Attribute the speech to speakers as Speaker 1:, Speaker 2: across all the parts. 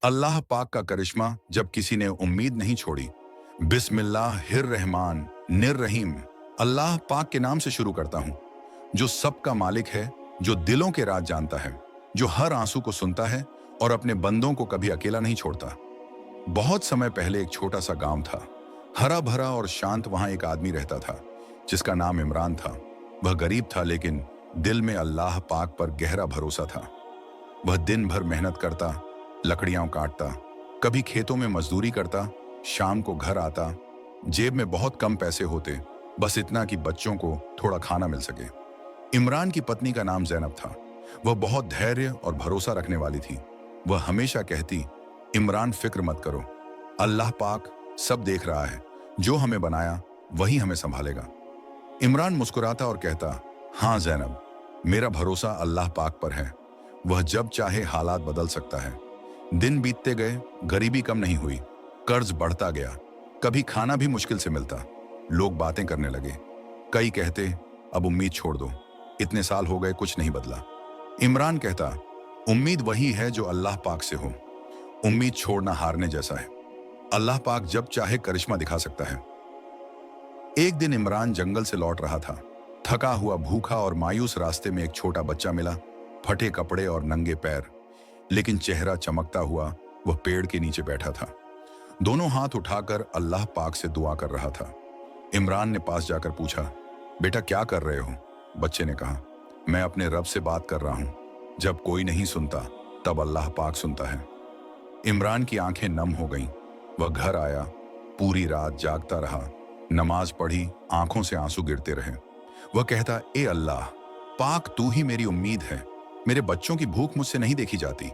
Speaker 1: अल्लाह पाक का करिश्मा जब किसी ने उम्मीद नहीं छोड़ी। बिस्मिल्लाहिर रहमान निर-रहीम। अल्लाह पाक के नाम से शुरू करता हूँ, जो सबका मालिक है, जो दिलों के राज जानता है, जो हर आंसू को सुनता है और अपने बंदों को कभी अकेला नहीं छोड़ता। बहुत समय पहले एक छोटा सा गांव था, हरा भरा और शांत। वहां एक आदमी रहता था जिसका नाम इमरान था। वह गरीब था, लेकिन दिल में अल्लाह पाक पर गहरा भरोसा था। वह दिन भर मेहनत करता, लकड़ियां काटता, कभी खेतों में मजदूरी करता, शाम को घर आता। जेब में बहुत कम पैसे होते, बस इतना कि बच्चों को थोड़ा खाना मिल सके। इमरान की पत्नी का नाम जैनब था। वह बहुत धैर्य और भरोसा रखने वाली थी। वह हमेशा कहती, इमरान फिक्र मत करो, अल्लाह पाक सब देख रहा है, जो हमें बनाया वही हमें संभालेगा। इमरान मुस्कुराता और कहता, हाँ जैनब, मेरा भरोसा अल्लाह पाक पर है, वह जब चाहे हालात बदल सकता है। दिन बीतते गए, गरीबी कम नहीं हुई, कर्ज बढ़ता गया, कभी खाना भी मुश्किल से मिलता। लोग बातें करने लगे, कई कहते अब उम्मीद छोड़ दो, इतने साल हो गए कुछ नहीं बदला। इमरान कहता, उम्मीद वही है जो अल्लाह पाक से हो, उम्मीद छोड़ना हारने जैसा है, अल्लाह पाक जब चाहे करिश्मा दिखा सकता है। एक दिन इमरान जंगल से लौट रहा था, थका हुआ, भूखा और मायूस। रास्ते में एक छोटा बच्चा मिला, फटे कपड़े और नंगे पैर, लेकिन चेहरा चमकता हुआ। वह पेड़ के नीचे बैठा था, दोनों हाथ उठाकर अल्लाह पाक से दुआ कर रहा था। इमरान ने पास जाकर पूछा, बेटा क्या कर रहे हो? बच्चे ने कहा, मैं अपने रब से बात कर रहा हूं, जब कोई नहीं सुनता तब अल्लाह पाक सुनता है। इमरान की आंखें नम हो गईं। वह घर आया, पूरी रात जागता रहा, नमाज पढ़ी, आंखों से आंसू गिरते रहे। वह कहता, ए अल्लाह पाक, तू ही मेरी उम्मीद है, मेरे बच्चों की भूख मुझसे नहीं देखी जाती,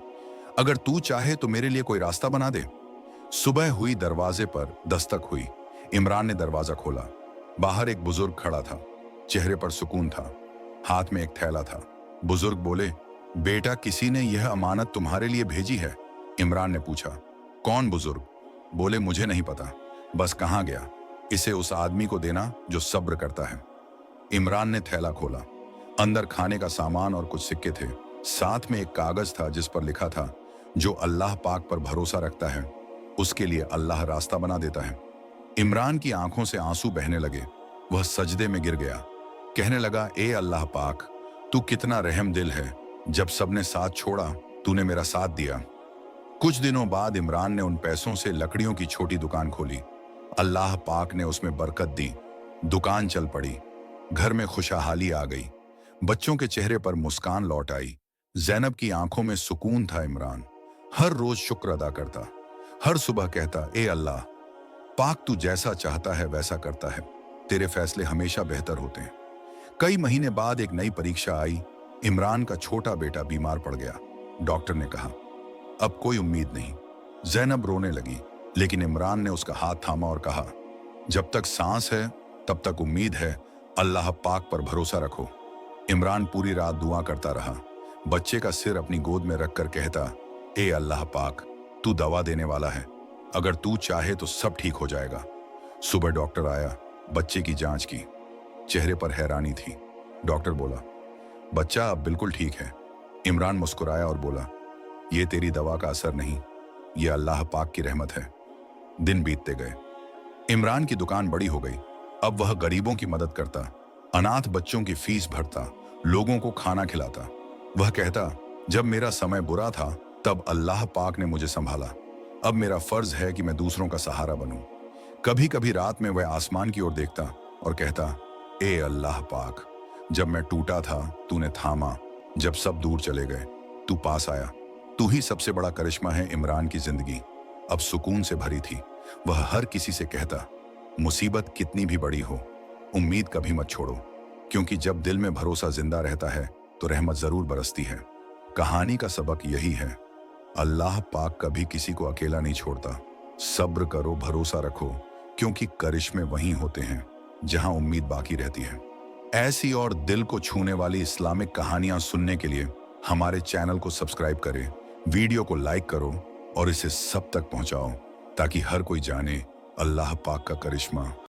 Speaker 1: अगर तू चाहे तो मेरे लिए कोई रास्ता बना दे। सुबह हुई, दरवाजे पर दस्तक हुई। इमरान ने दरवाजा खोला। बाहर एक बुजुर्ग खड़ा था, चेहरे पर सुकून था, हाथ में एक थैला था। बुजुर्ग बोले, बेटा किसी ने यह अमानत तुम्हारे लिए भेजी है। इमरान ने पूछा, कौन बुजुर्ग? बोले, मुझे नहीं पता, बस कहाँ गया, इसे उस आदमी को देना जो सब्र करता है। इमरान ने थैला खोला, अंदर खाने का सामान और कुछ सिक्के थे, साथ में एक कागज था जिस पर लिखा था, जो अल्लाह पाक पर भरोसा रखता है उसके लिए अल्लाह रास्ता बना देता है। इमरान की आंखों से आंसू बहने लगे। वह सजदे में गिर गया, कहने लगा, ए अल्लाह पाक, तू कितना रहम दिल है, जब सबने साथ छोड़ा तूने मेरा साथ दिया। कुछ दिनों बाद इमरान ने उन पैसों से लकड़ियों की छोटी दुकान खोली। अल्लाह पाक ने उसमें बरकत दी, दुकान चल पड़ी, घर में खुशहाली आ गई, बच्चों के चेहरे पर मुस्कान लौट आई, जैनब की आंखों में सुकून था। इमरान हर रोज शुक्र अदा करता, हर सुबह कहता, ए अल्लाह पाक, तू जैसा चाहता है वैसा करता है, तेरे फैसले हमेशा बेहतर होते हैं। कई महीने बाद एक नई परीक्षा आई। इमरान का छोटा बेटा बीमार पड़ गया। डॉक्टर ने कहा, अब कोई उम्मीद नहीं। जैनब रोने लगी, लेकिन इमरान ने उसका हाथ थामा और कहा, जब तक सांस है तब तक उम्मीद है, अल्लाह पाक पर भरोसा रखो। इमरान पूरी रात दुआ करता रहा, बच्चे का सिर अपनी गोद में रखकर कहता, ए अल्लाह पाक, तू दवा देने वाला है, अगर तू चाहे तो सब ठीक हो जाएगा। सुबह डॉक्टर आया, बच्चे की जांच की, चेहरे पर हैरानी थी। डॉक्टर बोला, बच्चा अब बिल्कुल ठीक है। इमरान मुस्कुराया और बोला, ये तेरी दवा का असर नहीं, ये अल्लाह पाक की रहमत है। दिन बीतते गए, इमरान की दुकान बड़ी हो गई। अब वह गरीबों की मदद करता, अनाथ बच्चों की फीस भरता, लोगों को खाना खिलाता। वह कहता, जब मेरा समय बुरा था तब अल्लाह पाक ने मुझे संभाला, अब मेरा फर्ज है कि मैं दूसरों का सहारा बनूं। कभी कभी रात में वह आसमान की ओर देखता और कहता, ए अल्लाह पाक, जब मैं टूटा था तूने थामा, जब सब दूर चले गए तू पास आया, तू ही सबसे बड़ा करिश्मा है। इमरान की जिंदगी अब सुकून से भरी थी। वह हर किसी से कहता, मुसीबत कितनी भी बड़ी हो, उम्मीद कभी मत छोड़ो, क्योंकि जब दिल में भरोसा जिंदा रहता है तो रहमत जरूर बरसती है। कहानी का सबक यही है, अल्लाह पाक कभी किसी को अकेला नहीं छोड़ता। सब्र करो, भरोसा रखो, क्योंकि करिश्मे वहीं होते हैं जहां उम्मीद बाकी रहती है। ऐसी और दिल को छूने वाली इस्लामिक कहानियां सुनने के लिए हमारे चैनल को सब्सक्राइब करें, वीडियो को लाइक करो और इसे सब तक पहुंचाओ, ताकि हर कोई जाने अल्लाह पाक का करिश्मा।